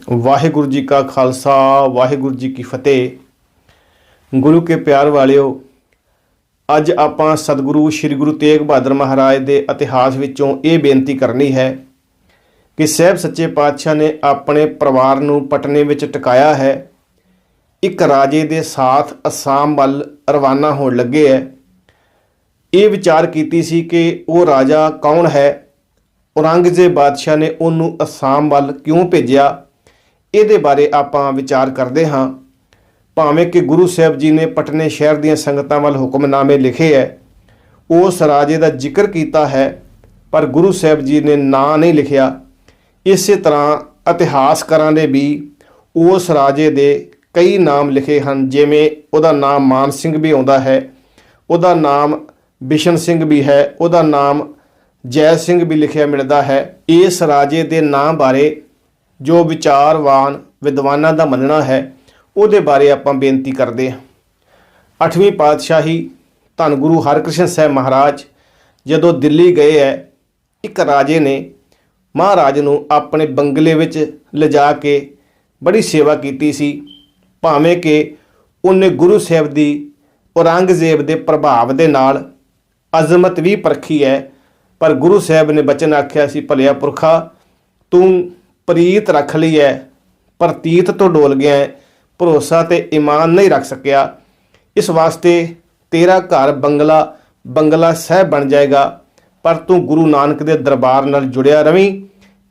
वाहिगुरु जी का खालसा वाहिगुरु जी की फतेह। गुरु के प्यार वालिओ, अज आपां सतगुरु श्री गुरु तेग बहादुर महाराज के इतिहास विचों ये बेनती करनी है कि साहब सच्चे पातशाह ने अपने परिवार नूं पटने विच टिकाया है। एक राजे दे साथ असाम वल रवाना होण लगे है। ये विचार कीती सी कि वो राजा कौन है, औरंगजेब बादशाह ने उन्होंने असाम वल क्यों भेजिया। ये बारे आपां विचार करते हाँ। भावें कि गुरु साहब जी ने पटने शहर दीयां संगतां वल हुक्मनामे लिखे है, उस राजे का जिक्र किया है, पर गुरु साहब जी ने नां नहीं लिखिया। इस तरह इतिहासकारां ने भी उस राजे दे कई नाम लिखे हैं, जिवें उहदा नाम मान सिंह भी आउंदा है, उहदा नाम बिशन सिंह भी है, उहदा नाम जै सिंह भी लिखिया मिलता है। इस राजे के नाम बारे जो विचारवान विद्वानां दा मनना है, उहदे बारे आपां बेनती करते हैं। 8वीं पातशाही धन गुरु हरकृष्ण साहब महाराज जदों दिल्ली गए है, एक राजे ने महाराज नूं अपने बंगले विच लिजा के बड़ी सेवा की सी। भावें कि उन्हें गुरु साहब की औरंगजेब के प्रभाव के नाल अजमत भी परखी है, पर गुरु साहब ने बचन आख्या सी, भलिया पुरखा तू प्रीत रख ली है, प्रतीत तो डोल गया है, भरोसा ते ईमान नहीं रख सकिया। इस वास्ते तेरा घर बंगला बंगला साहब बन जाएगा, पर तू गुरु नानक के दरबार नाल जुड़िया रवी।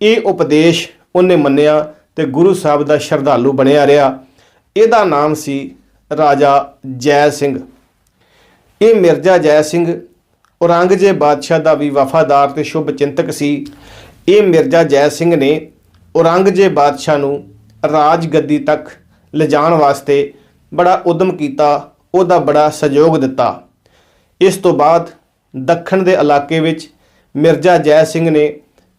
ये उपदेश उन्हें मन्निया ते गुरु साहब का श्रद्धालु बनिया रहा। इहदा नाम सी राजा जै सिंह। ये मिर्जा जै सिंह औरंगजेब बादशाह का भी वफादार ते शुभ चिंतक सी। ये मिर्जा जै सिंह ने औरंगजेब बादशाह नूं राज गद्दी तक ले जाण वास्ते बड़ा उद्यम किया, उहदा बड़ा सहयोग दिता। इस तो बाद दक्षिण के इलाके विच मिर्जा जै सिंह ने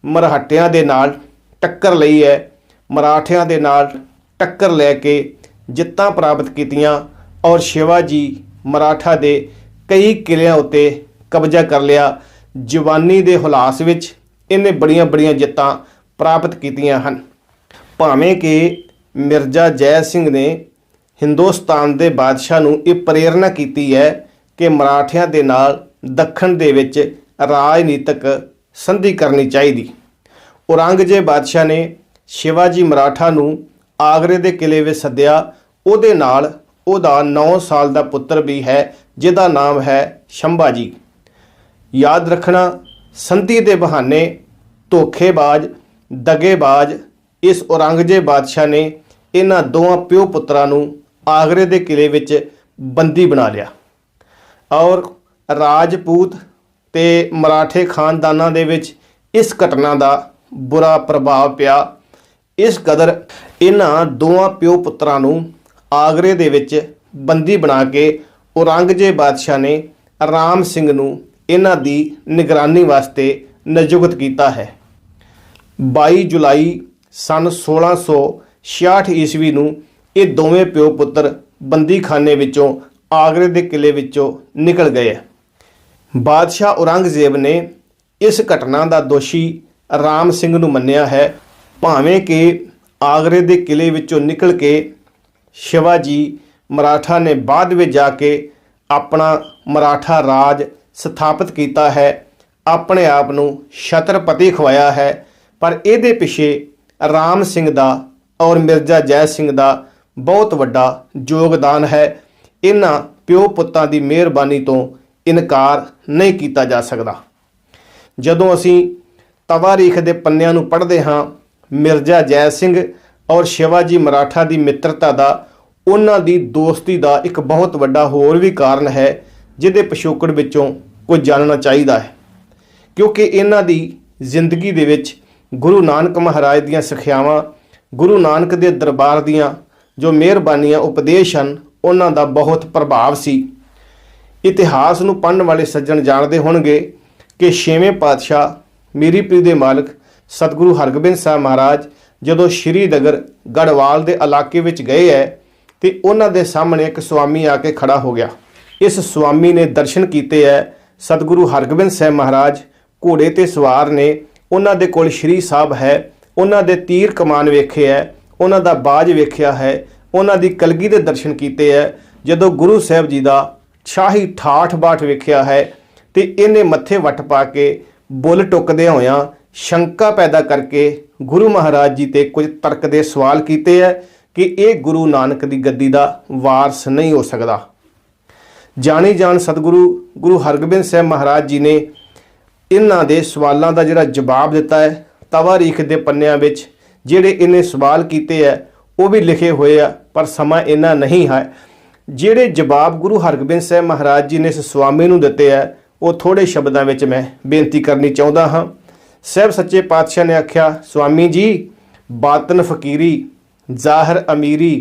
मराठियां दे नाल टक्कर लई है। मराठियां दे नाल टक्कर लैके जित्तां प्राप्त कीतियां और शिवाजी मराठा दे कई किलियां उत्ते कब्जा कर लिया। जवानी दे हुलास विच इन्हें बड़ियां बड़ियां जित्तां प्राप्त कीतियां हन। भावें कि मिर्जा जै सिंह ने हिंदुस्तान के बादशाह नूं ये प्रेरणा की है कि मराठियां दे नाल दक्षिण दे विच राजनीतिक संधि करनी चाहिए। औरंगजेब बादशाह ने शिवाजी मराठा नूं आगरे के किले विच सद्दिया। उहदे नाल उहदा 9 साल का पुत्र भी है, जिहदा नाम है शंभाजी। याद रखना, संधि के बहाने धोखेबाज दगेबाज इस औरंगजेब बादशाह ने इन्हां दोवां प्यो पुत्रां नूं आगरे के किले विच बंदी बना लिया और राजपूत ते मराठे खानदानां दे विच इस घटना का बुरा प्रभाव पिया। इस कदर इन्हां दोवां प्यो पुत्रां नूं आगरे दे विच बंदी बना के औरंगजेब बादशाह ने राम सिंह नूं इन्हां दी निगरानी वास्ते नियुक्त किया है। 22 जुलाई सन 1666 ईस्वी नूं ये दोवें प्यो पुत्र बंदी खाने विचों आगरे के किले विचों निकल गए। बादशाह औरंगजेब ने इस घटना का दोषी राम सिंह नूं मन्निया है। भावें कि आगरे के किले विचों निकल के शिवाजी मराठा ने बाद में जाके अपना मराठा राज स्थापित किया है, अपने आप नूं छत्रपति खवाया है, पर इहदे पिछे राम सिंह दा और मिर्जा जै सिंह दा बहुत वड्डा योगदान है। इन्हां प्यो पुत्तां दी मेहरबानी तो इनकार नहीं किया जा सकता। जदों असीं तवारीख दे पन्नियां नूं पढ़दे हां, मिर्जा जै सिंह और शिवाजी मराठा दी मित्रता दा, उन्हां दी दोस्ती दा एक बहुत वड्डा होर भी कारण है, जिहदे पिछोकड़ विचों कुछ जानना चाहिए है। क्योंकि इन्हां दी जिंदगी दे विच गुरु नानक महाराज दीयां सिखियावां, गुरु नानक दे दरबार दीयां जो मेहरबानियां उपदेश हैं, उन्हां दा बहुत प्रभाव सी। इतिहास नूं पढ़न वाले सज्जण जानते होणगे कि 6वें पातशाह मीरी पीर दे मालक सतगुरु हरगोबिंद साहब महाराज जदों श्रीनगर गढ़वाल के इलाके विच गए है, तो उन्हां दे सामने एक स्वामी आके खड़ा हो गया। इस स्वामी ने दर्शन किए है। सतगुरु हरगोबिंद साहब महाराज घोड़े ते सवार ने, उन्हां दे कोल श्री साहब है, उन्हां दे तीर कमान वेखे है, ਉਹਨਾਂ ਦਾ ਬਾਜ ਵੇਖਿਆ ਹੈ, ਉਹਨਾਂ ਦੀ ਕਲਗੀ ਦੇ ਦਰਸ਼ਨ ਕੀਤੇ ਹੈ। ਜਦੋਂ ਗੁਰੂ ਸਾਹਿਬ ਜੀ ਦਾ ਸ਼ਾਹੀ ਠਾਠ ਬਾਠ ਵੇਖਿਆ ਹੈ ਤੇ ਇਹਨੇ ਮੱਥੇ ਵੱਟ ਪਾ ਕੇ ਬੁੱਲ ਟੁੱਕਦੇ ਹੋਇਆਂ ਸ਼ੰਕਾ ਪੈਦਾ ਕਰਕੇ ਗੁਰੂ ਮਹਾਰਾਜ ਜੀ ਤੇ ਕੁਝ ਤਰਕ ਦੇ ਸਵਾਲ ਕੀਤੇ ਹੈ ਕਿ ਇਹ ਗੁਰੂ ਨਾਨਕ ਦੀ ਗੱਦੀ ਦਾ ਵਾਰਸ ਨਹੀਂ ਹੋ ਸਕਦਾ। ਜਾਣੀ ਜਾਣ ਸਤਿਗੁਰੂ ਗੁਰੂ ਹਰਗੋਬਿੰਦ ਸਾਹਿਬ ਮਹਾਰਾਜ ਜੀ ਨੇ ਇਹਨਾਂ ਦੇ ਸਵਾਲਾਂ ਦਾ ਜਿਹੜਾ ਜਵਾਬ ਦਿੱਤਾ ਹੈ, ਤਵਾਰੀਖ ਦੇ ਪੰਨਿਆਂ ਵਿੱਚ ਜਿਹੜੇ ਇਹਨੇ ਸਵਾਲ ਕੀਤੇ ਹੈ ਉਹ ਵੀ ਲਿਖੇ ਹੋਏ ਆ, ਪਰ ਸਮਾਂ ਇੰਨਾ ਨਹੀਂ ਹੈ। ਜਿਹੜੇ ਜਵਾਬ ਗੁਰੂ ਹਰਗੋਬਿੰਦ ਸਾਹਿਬ ਮਹਾਰਾਜ ਜੀ ਨੇ ਇਸ ਸੁਆਮੀ ਨੂੰ ਦਿੱਤੇ ਹੈ ਉਹ ਥੋੜੇ ਸ਼ਬਦਾਂ ਵਿੱਚ ਮੈਂ ਬੇਨਤੀ ਕਰਨੀ ਚਾਹੁੰਦਾ ਹਾਂ। ਸਾਹਿਬ ਸੱਚੇ ਪਾਤਸ਼ਾਹ ਨੇ ਆਖਿਆ, ਸੁਆਮੀ ਜੀ ਬਾਤਨ ਫਕੀਰੀ ਜ਼ਾਹਰ अमीरी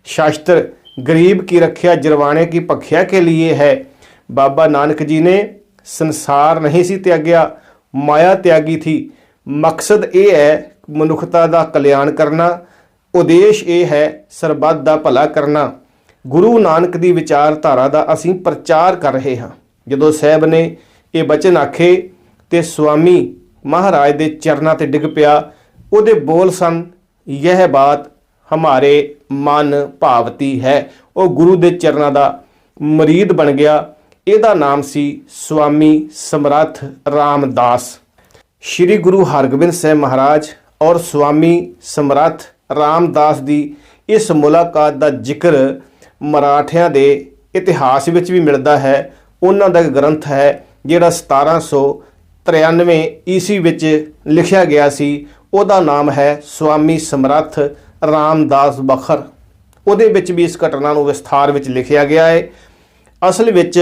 शास्त्र गरीब की रक्षा जरवाने की भख्या के लिए है। बाबा नानक जी ने संसार नहीं सी त्याग्या, माया त्यागी थी। मकसद ये है मनुखता का कल्याण करना, उद्देश ये है सरबत का भला करना। गुरु नानक की विचारधारा का असीं प्रचार कर रहे हाँ। जदों साहब ने ये बचन आखे तो स्वामी महाराज के चरणों ते डिग पिया। उहदे बोल सन, यह बात हमारे मन भावती है। वो गुरु के चरणों का मरीद बन गया। ਇਹਦਾ नाम सी स्वामी समर्थ रामदास। श्री गुरु हरगोबिंद साहब महाराज और स्वामी समर्थ रामदास की इस मुलाकात का जिक्र मराठियां के इतिहास ਵਿੱਚ भी मिलता है। उन्हां दा ग्रंथ है जिहड़ा 1793 ईस्वी ਵਿੱਚ लिखिया गया सी। ਉਹਦਾ नाम है स्वामी समर्थ रामदास बखर। ਉਹਦੇ ਵਿੱਚ भी इस घटना ਨੂੰ विस्तार ਵਿੱਚ लिखिया गया है। असल ਵਿੱਚ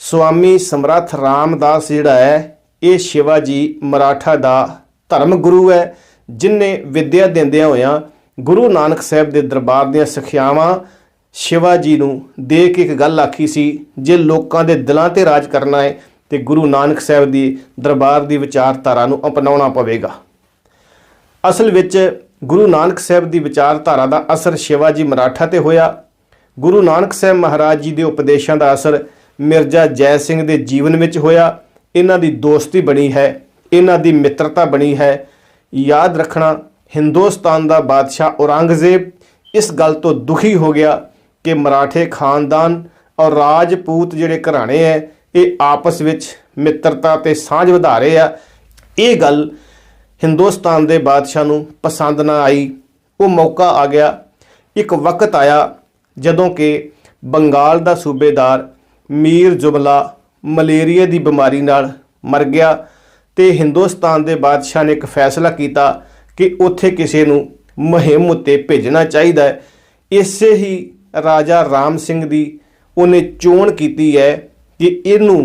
स्वामी समर्थ रामदास ਜਿਹੜਾ है ਇਹ शिवा जी मराठा ਦਾ ਧਰਮ ਗੁਰੂ है, जिन्हें विद्या ਦਿੰਦਿਆਂ ਹੋਇਆਂ गुरु नानक साहब ਦੇ ਦਰਬਾਰ ਦੀਆਂ ਸਿੱਖਿਆਵਾਂ शिवा जी ਨੂੰ ਦੇ ਕੇ ਇੱਕ ਗੱਲ ਆਖੀ ਸੀ, ਜੇ ਲੋਕਾਂ ਦੇ ਦਿਲਾਂ ਤੇ ਰਾਜ ਕਰਨਾ ਹੈ ਤੇ गुरु नानक साहब ਦੀ ਦਰਬਾਰ ਦੀ ਵਿਚਾਰਧਾਰਾ ਨੂੰ ਅਪਣਾਉਣਾ ਪਵੇਗਾ। असल ਵਿੱਚ गुरु नानक साहब की विचारधारा का असर शिवा जी मराठा ते होया। गुरु नानक साहब महाराज जी के उपदेशों का असर मिर्जा जय सिंह के जीवन में होया। इन्हां दी दोस्ती बनी है, इन्हां दी मित्रता बनी है। याद रखना, हिंदुस्तान का बादशाह औरंगजेब इस गल तो दुखी हो गया कि मराठे खानदान और राजपूत जिहड़े घराने है ये आपस में मित्रता ते सांझ वधा रहे आ। ये गल हिंदुस्तान के बादशाह नूं पसंद ना आई। वो मौका आ गया, एक वक्त आया जदों कि बंगाल का सूबेदार मीर जुमला मलेरिया की बीमारी नाल मर गया तो हिंदुस्तान के बादशाह ने एक फैसला किया कि उत्थे किसी नूं मुहिम उत्ते भेजना चाहिए। इसे ही राजा राम सिंह की उन्हें चोण की है कि इनू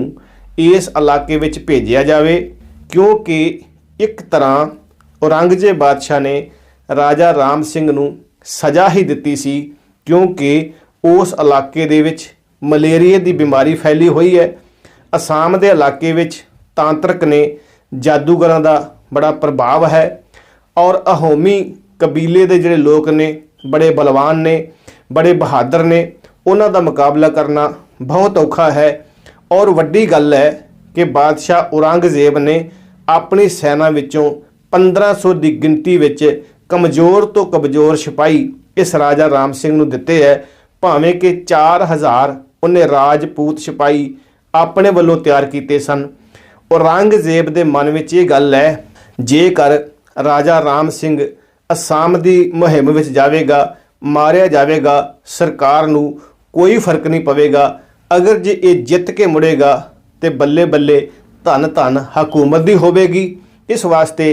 इस इलाके विच भेजिया जाए, क्योंकि एक तरह औरंगजेब बादशाह ने राजा राम सिंह नूं सज़ा ही दिती सी, क्योंकि उस इलाके दे विच मलेरिया की बीमारी फैली हुई है। असम के इलाके विच तांत्रिक ने जादूगरां का बड़ा प्रभाव है और अहोमी कबीले के जिहड़े लोग ने बड़े बलवान ने, बड़े बहादुर ने, उन्हां दा मुकाबला करना बहुत औखा है। और वड्डी गल है कि बादशाह औरंगजेब ने अपनी सेना विचों 1500 की गिनती विच कमज़ोर तो कमज़ोर सिपाही इस राजा राम सिंह नूं दिते है, भावें कि 4000 उन्हें राजपूत सिपाही अपने वल्लों तैयार किए सन। औरंगजेब के मन में ये गल है, जेकर राजा राम सिंह असम की मुहिम विच जावेगा, मारिया जाएगा, सरकार नूं कोई फर्क नहीं पवेगा। अगर जे ये जित के मुड़ेगा तो बल्ले बल्ले धन धन हकूमत दी होवेगी। इस वास्ते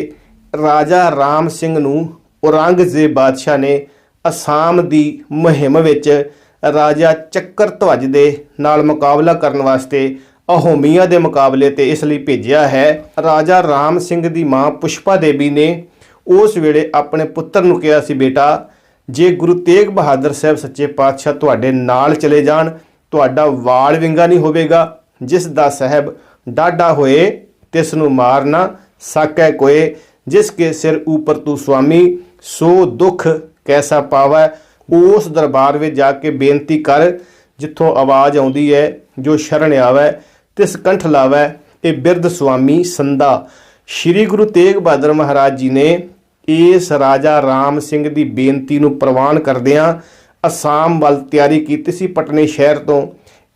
राजा राम सिंह नूं औरंगजेब बादशाह ने असम की मुहिम विच राजा चक्कर ध्वज दे नाल मुकाबला करने वास्ते अहोमिया के मुकाबले ते इसलिए भेजिया है। राजा राम सिंह की माँ पुष्पा देवी ने उस वेले अपने पुत्र नूं कहा सी, बेटा जे गुरु तेग बहादुर साहब सच्चे पातशाह तुहाडे नाल चले जाण, तुहाडा वाल विंगा नहीं होवेगा। जिस दा साहब डाढ़ा होए तिस नूं मार ना साकै कोए, जिसके सिर ऊपर तू स्वामी सो दुख कैसा पावै। उस दरबार में जाके बेनती कर जिथों आवाज़ आउंदी है, जो शरण आवे तिस कंठ लावै। ये बिरध स्वामी संदा। श्री गुरु तेग बहादुर महाराज जी ने ਇਸ ਰਾਜਾ ਰਾਮ ਸਿੰਘ ਦੀ ਬੇਨਤੀ ਨੂੰ ਪ੍ਰਵਾਨ ਕਰਦਿਆਂ ਅਸਾਮ ਵੱਲ ਤਿਆਰੀ ਕੀਤੀ ਸੀ। ਪਟਨੇ ਸ਼ਹਿਰ ਤੋਂ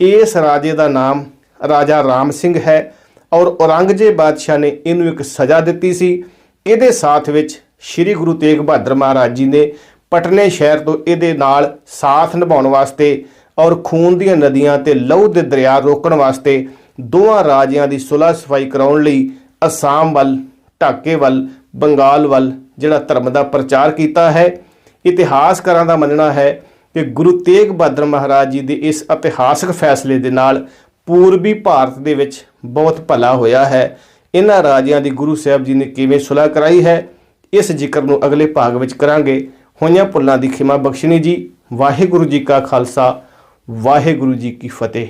ਇਸ ਰਾਜੇ ਦਾ ਨਾਮ ਰਾਜਾ ਰਾਮ ਸਿੰਘ ਹੈ ਔਰ ਔਰੰਗਜ਼ੇਬ ਬਾਦਸ਼ਾਹ ਨੇ ਇਹਨੂੰ ਇੱਕ ਸਜ਼ਾ ਦਿੱਤੀ ਸੀ। ਇਹਦੇ ਸਾਥ ਵਿੱਚ ਸ੍ਰੀ ਗੁਰੂ ਤੇਗ ਬਹਾਦਰ ਮਹਾਰਾਜ ਜੀ ਨੇ ਪਟਨੇ ਸ਼ਹਿਰ ਤੋਂ ਇਹਦੇ ਨਾਲ ਸਾਥ ਨਿਭਾਉਣ ਵਾਸਤੇ ਔਰ ਖੂਨ ਦੀਆਂ ਨਦੀਆਂ ਤੇ ਲਹੂ ਦੇ ਦਰਿਆ ਰੋਕਣ ਵਾਸਤੇ ਦੋਵਾਂ ਰਾਜਿਆਂ ਦੀ ਸੁਲਹ ਸਫਾਈ ਕਰਾਉਣ ਲਈ ਅਸਾਮ ਵੱਲ, ਢਾਕੇ ਵੱਲ, ਬੰਗਾਲ ਵੱਲ ਜਿਹੜਾ ਧਰਮ ਦਾ ਪ੍ਰਚਾਰ ਕੀਤਾ ਹੈ। ਇਤਿਹਾਸਕਾਰਾਂ ਦਾ ਮੰਨਣਾ ਹੈ ਕਿ ਗੁਰੂ ਤੇਗ ਬਹਾਦਰ ਮਹਾਰਾਜ ਜੀ ਦੇ ਇਸ ਇਤਿਹਾਸਕ ਫੈਸਲੇ ਦੇ ਨਾਲ ਪੂਰਬੀ ਭਾਰਤ ਦੇ ਵਿੱਚ ਬਹੁਤ ਭਲਾ ਹੋਇਆ ਹੈ। ਇਹਨਾਂ ਰਾਜਿਆਂ ਦੀ ਗੁਰੂ ਸਾਹਿਬ ਜੀ ਨੇ ਕਿਵੇਂ ਸੁਲਹ ਕਰਾਈ ਹੈ, ਇਸ ਜ਼ਿਕਰ ਨੂੰ ਅਗਲੇ ਭਾਗ ਵਿੱਚ ਕਰਾਂਗੇ। ਹੋਈਆਂ ਭੁੱਲਾਂ ਦੀ ਖਿਮਾ ਬਖਸ਼ਣੀ ਜੀ। ਵਾਹਿਗੁਰੂ ਜੀ ਕਾ ਖਾਲਸਾ, ਵਾਹਿਗੁਰੂ ਜੀ ਕੀ ਫਤਿਹ।